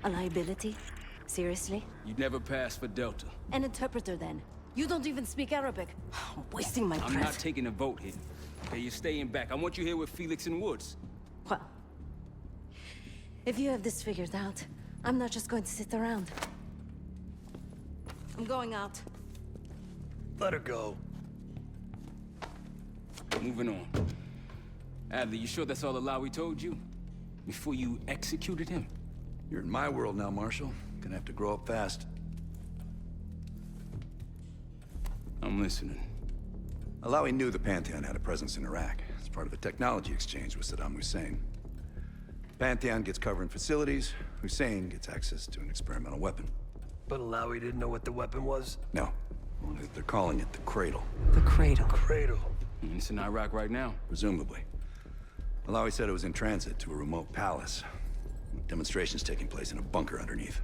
A liability? Seriously? You'd never pass for Delta. An interpreter, then. You don't even speak Arabic. I'm wasting my breath. I'm not taking a vote here. Okay, you're staying back. I want you here with Felix and Woods. Well, if you have this figured out, I'm not just going to sit around. I'm going out. Let her go. Moving on. Adler, you sure that's all Alawi told you? Before you executed him? You're in my world now, Marshal. Gonna have to grow up fast. I'm listening. Alawi knew the Pantheon had a presence in Iraq. It's part of a technology exchange with Saddam Hussein. Pantheon gets cover in facilities. Hussein gets access to an experimental weapon. But Alawi didn't know what the weapon was? No. Only that they're calling it the Cradle. The Cradle. Cradle. It's in Iraq right now. Presumably. Alawi said it was in transit to a remote palace. Demonstrations taking place in a bunker underneath.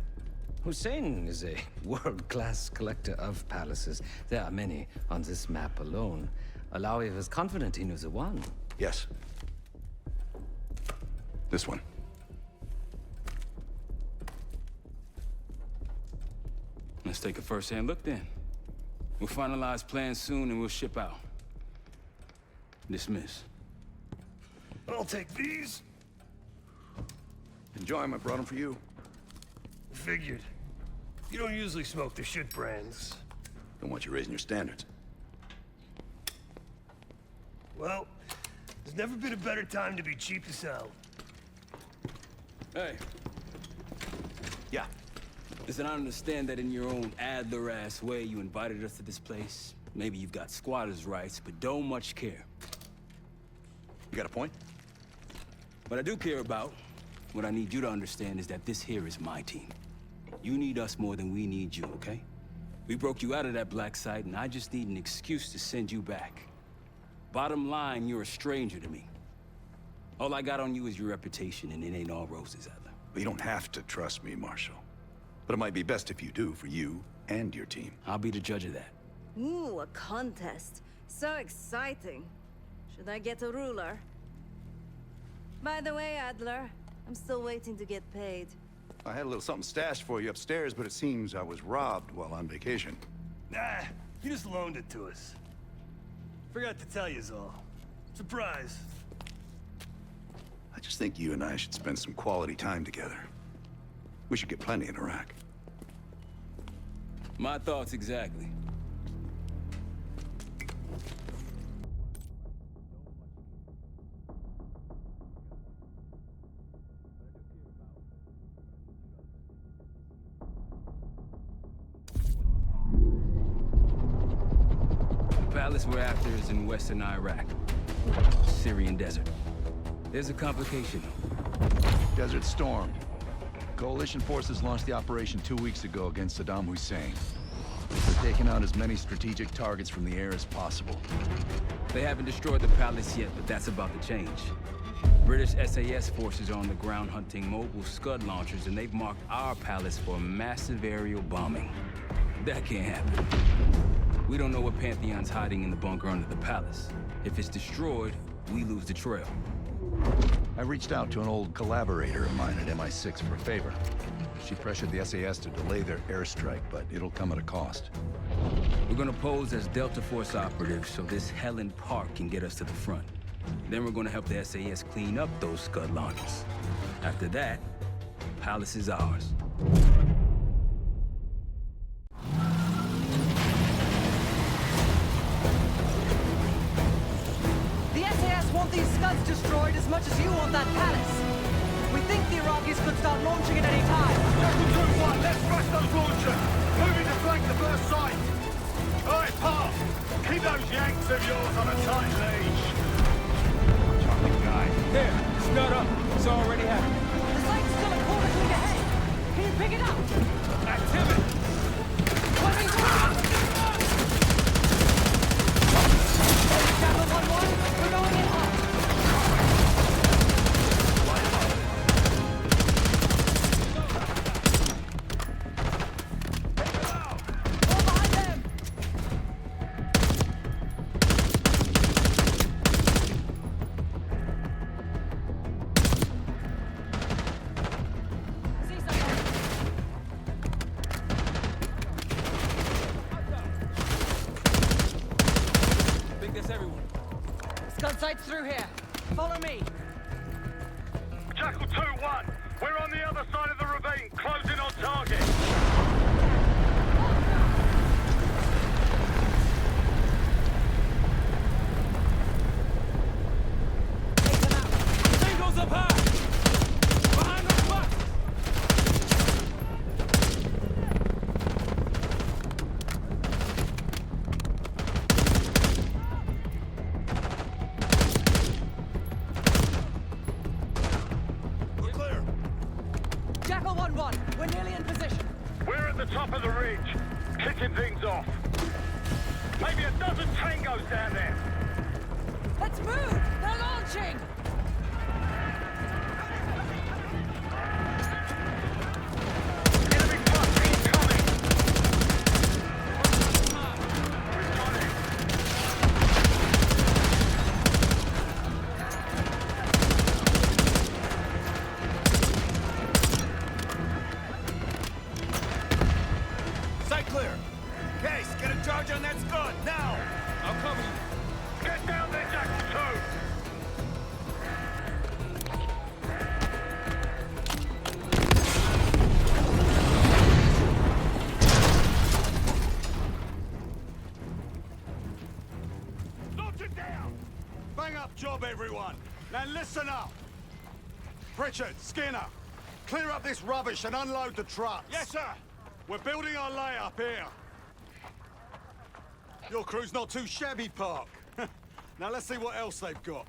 Hussein is a world-class collector of palaces. There are many on this map alone. Alawi was confident he knew the one. Yes. This one. Let's take a first-hand look then. We'll finalize plans soon and we'll ship out. Dismiss. I'll take these. Enjoy them. I brought them for you. Figured. You don't usually smoke the shit brands. Don't want you raising your standards. Well, there's never been a better time to be cheap to sell. Hey. Yeah. Listen, I understand that in your own Adler-ass way you invited us to this place. Maybe you've got squatters' rights, but don't much care. You got a point? What I do care about, what I need you to understand is that this here is my team. You need us more than we need you, okay? We broke you out of that black site, and I just need an excuse to send you back. Bottom line, you're a stranger to me. All I got on you is your reputation, and it ain't all roses, Adler. But you don't have to trust me, Marshal. But it might be best if you do, for you and your team. I'll be the judge of that. Ooh, a contest. So exciting. Should I get a ruler? By the way, Adler, I'm still waiting to get paid. I had a little something stashed for you upstairs, but it seems I was robbed while on vacation. Nah, you just loaned it to us. Forgot to tell yous all. Surprise. I just think you and I should spend some quality time together. We should get plenty in Iraq. My thoughts exactly. The palace we're after is in western Iraq. Syrian desert. There's a complication. Desert Storm. Coalition forces launched the operation 2 weeks ago against Saddam Hussein. They're taking out as many strategic targets from the air as possible. They haven't destroyed the palace yet, but that's about to change. British SAS forces are on the ground hunting mobile Scud launchers, and they've marked our palace for massive aerial bombing. That can't happen. We don't know what Pantheon's hiding in the bunker under the palace. If it's destroyed, we lose the trail. I reached out to an old collaborator of mine at MI6 for a favor. She pressured the SAS to delay their airstrike, but it'll come at a cost. We're gonna pose as Delta Force operatives so this Helen Park can get us to the front. Then we're gonna help the SAS clean up those Scud launchers. After that, Palace is ours. The SAS want these Scuds destroyed as much as you want that palace. We think the Iraqis could start launching at any time. Delta 2-1, let's rush those launchers! Moving to flank the first site! Alright, Park! Keep those Yanks of yours on a tight leash! Charlie guy. There, Scud up. It's already happening. The site's still a quarter clean ahead. Can you pick it up? Activity! Chapel 1-1, we're going in hot. All behind them. through here. Follow me. Jackal 2-1. We're on the other side of the ravine, closing on target. Singles up high! Behind the block! We're clear. Jackal 1-1. We're nearly in position. We're at the top of the ridge, kicking things off. Maybe a dozen tangos down there. Let's move! They're launching! Enemy cluster incoming. We've got it. Sight clear. Case, get a charge on that scud, now! I'll cover you. Get down there, Jackal 2. Launch it down! Bang up job, everyone. Now listen up. Pritchard, Skinner, clear up this rubbish and unload the trucks. Yes, sir. We're building our layup here. Your crew's not too shabby, Park. Now let's see what else they've got.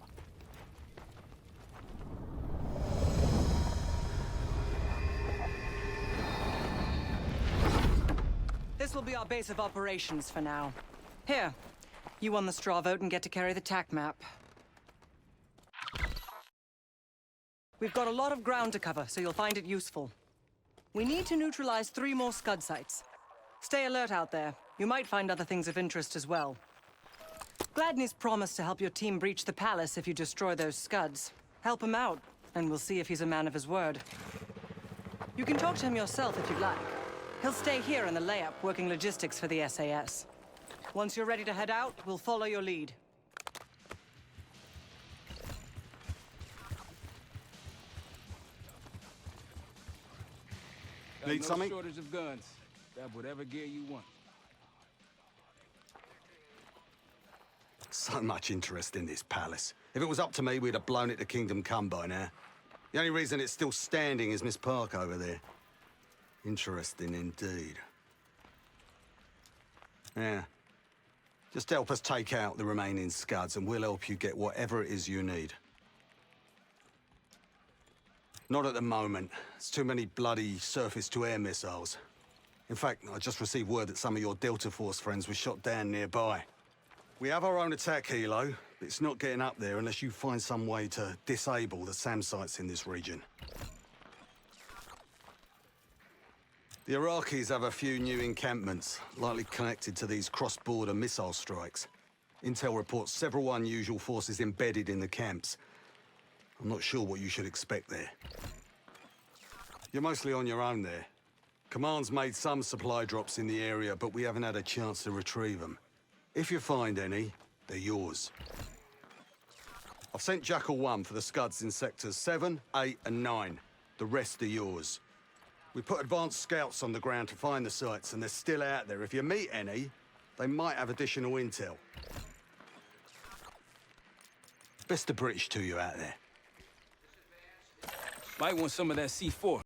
This will be our base of operations for now. Here, you won the straw vote and get to carry the TAC map. We've got a lot of ground to cover, so you'll find it useful. We need to neutralize 3 more Scud sites. Stay alert out there. You might find other things of interest as well. Gladney's promised to help your team breach the palace if you destroy those Scuds. Help him out, and we'll see if he's a man of his word. You can talk to him yourself if you'd like. He'll stay here in the layup, working logistics for the SAS. Once you're ready to head out, we'll follow your lead. Got Need no something? shortage of guns. Grab whatever gear you want. So much interest in this palace. If it was up to me, we'd have blown it to Kingdom Come by now. The only reason it's still standing is Miss Park over there. Interesting indeed. Yeah. Just help us take out the remaining Scuds and we'll help you get whatever it is you need. Not at the moment. It's too many bloody surface-to-air missiles. In fact, I just received word that some of your Delta Force friends were shot down nearby. We have our own attack helo, but it's not getting up there unless you find some way to disable the SAM sites in this region. The Iraqis have a few new encampments, likely connected to these cross-border missile strikes. Intel reports several unusual forces embedded in the camps. I'm not sure what you should expect there. You're mostly on your own there. Command's made some supply drops in the area, but we haven't had a chance to retrieve them. If you find any, they're yours. I've sent Jackal 1 for the Scuds in sectors 7, 8, and 9. The rest are yours. We put advanced scouts on the ground to find the sites, and they're still out there. If you meet any, they might have additional intel. Best of British to you out there. Might want some of that C4.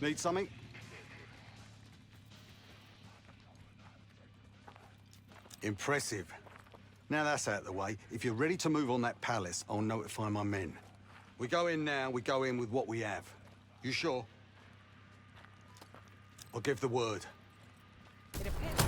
Need something? Impressive. Now that's out of the way, if you're ready to move on that palace, I'll notify my men. We go in now, we go in with what we have. You sure? I'll give the word. It appears.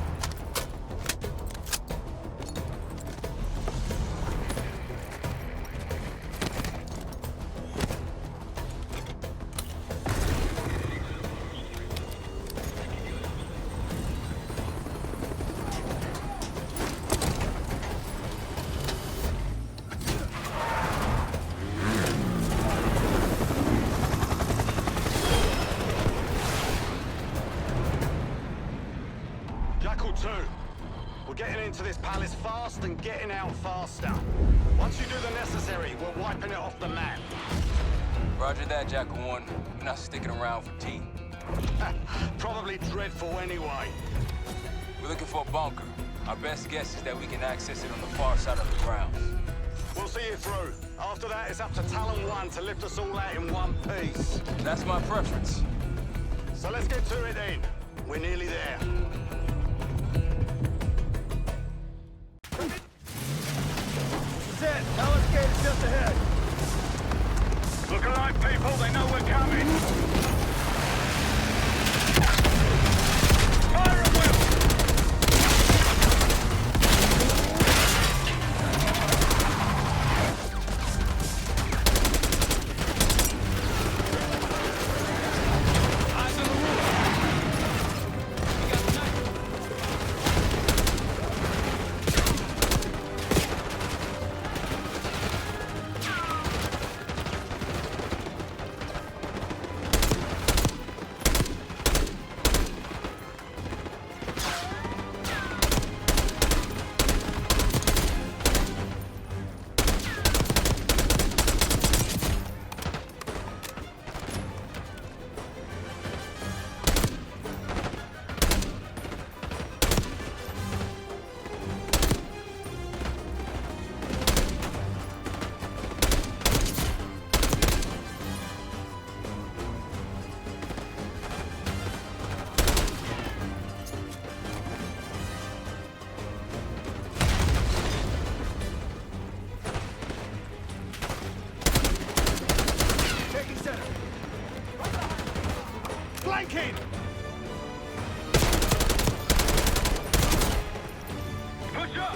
We're getting into this palace fast and getting out faster. Once you do the necessary, we're wiping it off the map. Roger that, Jackal 1. We're not sticking around for tea. Probably dreadful anyway. We're looking for a bunker. Our best guess is that we can access it on the far side of the grounds. We'll see you through. After that, it's up to Talon 1 to lift us all out in one piece. That's my preference. So let's get to it then. We're nearly there. That's it. Palace gate is just ahead. Look alive, people. They know we're coming. Fire at will! Eyes on the roof. We got the knife. Flanking! Push up!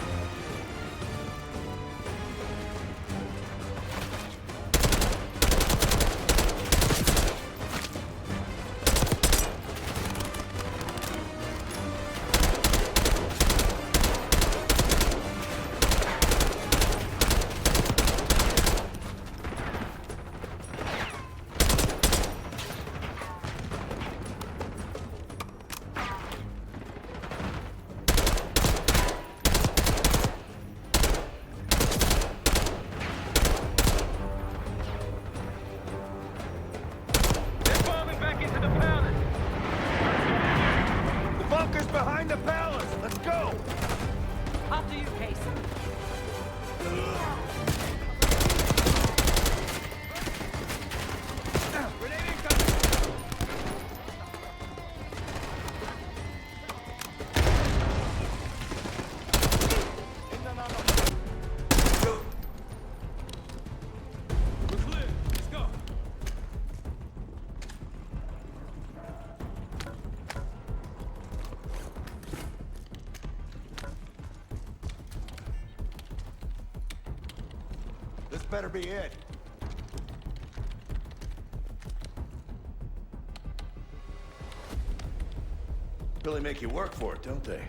Behind the palace! Let's go! After you, Case. Grenade incoming! We're clear. Let's go. This better be it. Really make you work for it, don't they?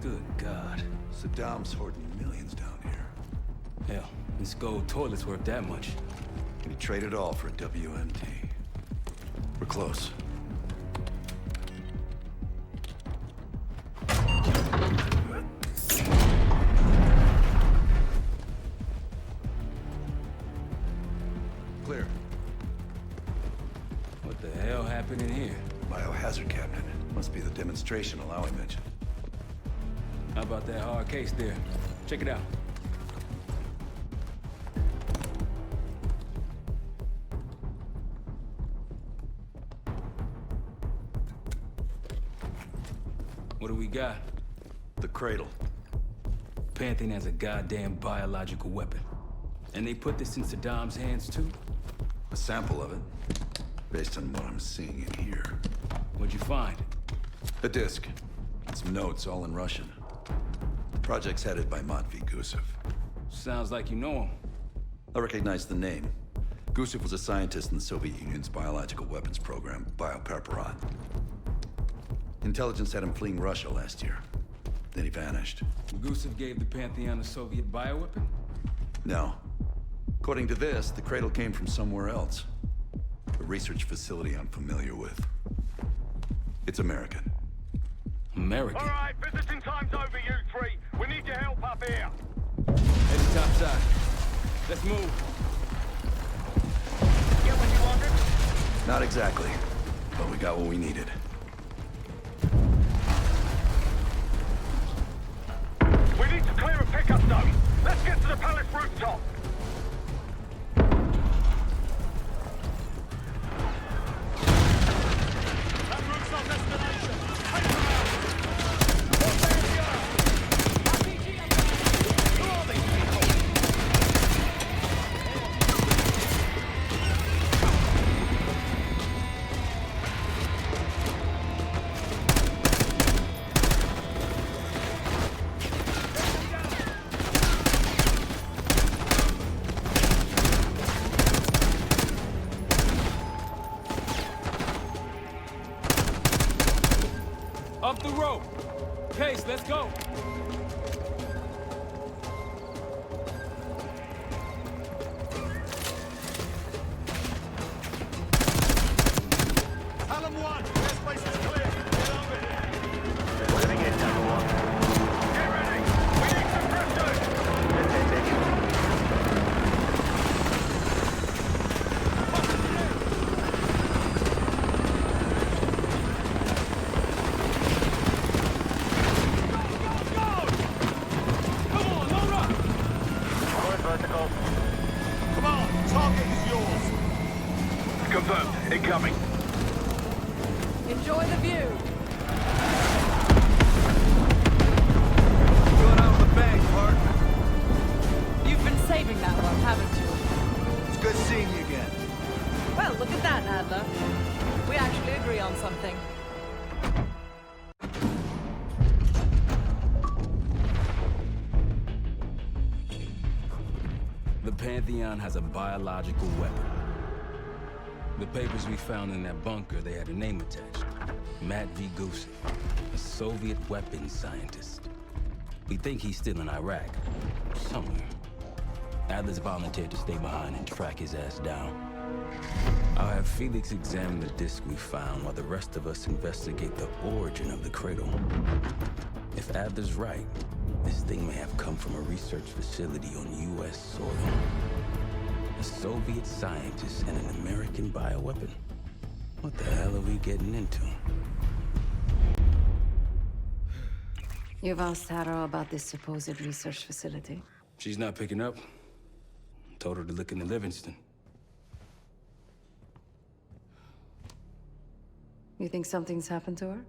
Good God. Saddam's hoarding millions down here. Hell, this gold toilet's worth that much. Can you trade it all for a WMD? We're close. Clear. What the hell happened in here? Biohazard cabinet. Must be the demonstration Alawi mentioned. How about that hard case there? Check it out. What do we got? The Cradle. Pantheon has a goddamn biological weapon. And they put this in Saddam's hands, too? A sample of it, based on what I'm seeing in here. What'd you find? A disc. Some notes, all in Russian. Project's headed by Matvey Gusev. Sounds like you know him. I recognize the name. Gusev was a scientist in the Soviet Union's biological weapons program, Biopreparat. Intelligence had him fleeing Russia last year. Then he vanished. Gusev gave the Pantheon a Soviet bioweapon? No. According to this, the Cradle came from somewhere else. A research facility I'm familiar with. It's American. American? All right, visiting time's over, you three. We need your help up here. Heading topside. Let's move. Get what you wanted? Not exactly, but we got what we needed. We need to clear a pickup zone. Let's get to the palace rooftop. That route's our destination. Take them out. What's there here? Who are these people? Up the rope! Case, let's go! Alan 1, airspace is clear. Get over here. Moving in, number 1. Get ready. We need some pursuit. Come on, target is yours. Confirmed. Incoming. Enjoy the view. Going out with a bang, partner. You've been saving that one, haven't you? It's good seeing you again. Well, look at that, Adler. We actually agree on something. The Pantheon has a biological weapon. The papers we found in that bunker, they had a name attached. Matvey Gusev, a Soviet weapons scientist. We think he's still in Iraq, somewhere. Adler's volunteered to stay behind and track his ass down. I'll have Felix examine the disc we found while the rest of us investigate the origin of the Cradle. If Adler's right, this thing may have come from a research facility on U.S. soil. A Soviet scientist and an American bioweapon? What the hell are we getting into? You've asked Harrow about this supposed research facility. She's not picking up. Told her to look into Livingston. You think something's happened to her?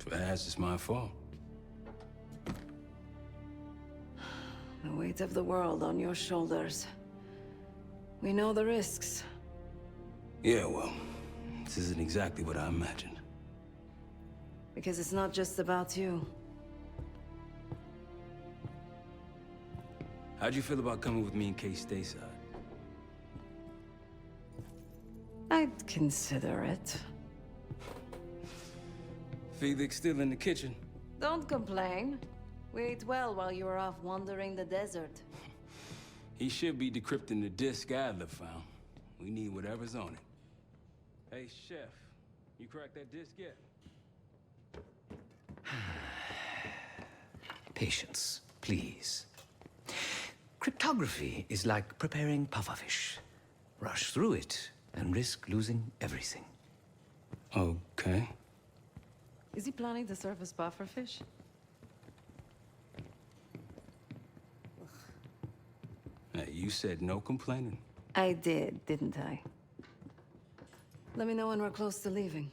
If it has, it's my fault. The weight of the world on your shoulders. We know the risks. Yeah, well, this isn't exactly what I imagined. Because it's not just about you. How'd you feel about coming with me in case stateside? I'd consider it. Felix still in the kitchen. Don't complain. We ate well while you were off wandering the desert. He should be decrypting the disc Adler found. We need whatever's on it. Hey, Chef, you cracked that disc yet? Patience, please. Cryptography is like preparing pufferfish. Rush through it and risk losing everything. Okay. Is he planning to serve us pufferfish? Hey, you said no complaining. I did, didn't I? Let me know when we're close to leaving.